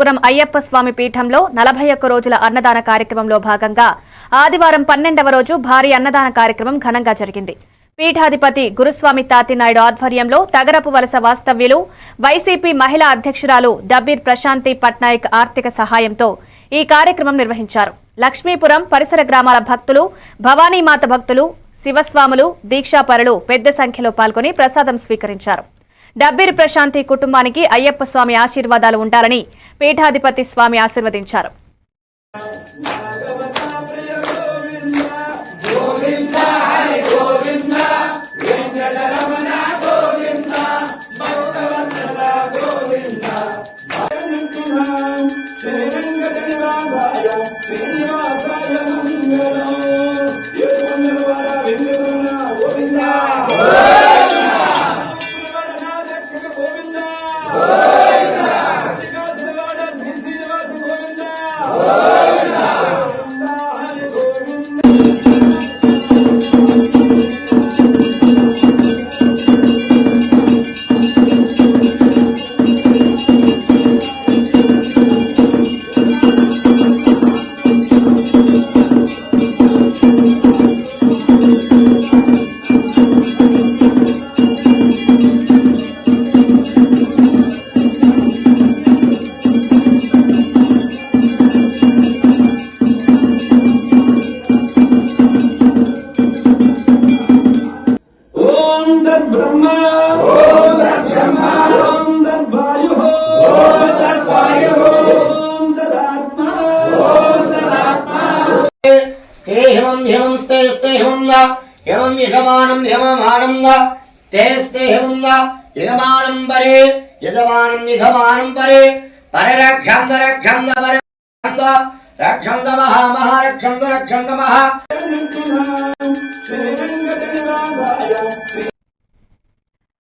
పురం అయ్యప్ప స్వామి పీఠంలో 41 రోజుల అన్నదాన కార్యక్రమంలో భాగంగా ఆదివారం 12వ రోజు భారీ అన్నదాన కార్యక్రమం ఘనంగా జరిగింది. పీఠాధిపతి గురుస్వామి తాతినాయుడు ఆధ్వర్యంలో తగరపు వలస వాస్తవ్యులు వైసీపీ మహిళా అధ్యక్షురాలు డబ్బీర్ ప్రశాంతి పట్నాయక్ ఆర్థిక సహాయంతో ఈ కార్యక్రమం నిర్వహించారు. లక్ష్మీపురం పరిసర గ్రామాల భక్తులు, భవానీమాత భక్తులు, శివస్వాములు, దీక్షాపరులు పెద్ద సంఖ్యలో పాల్గొని ప్రసాదం స్వీకరించారు. డబ్బీర్ ప్రశాంతి కుటుంబానికి అయ్యప్ప స్వామి ఆశీర్వాదాలు ఉండాలని పీఠాధిపతి స్వామి ఆశీర్వదించారు. रक्षन्त महा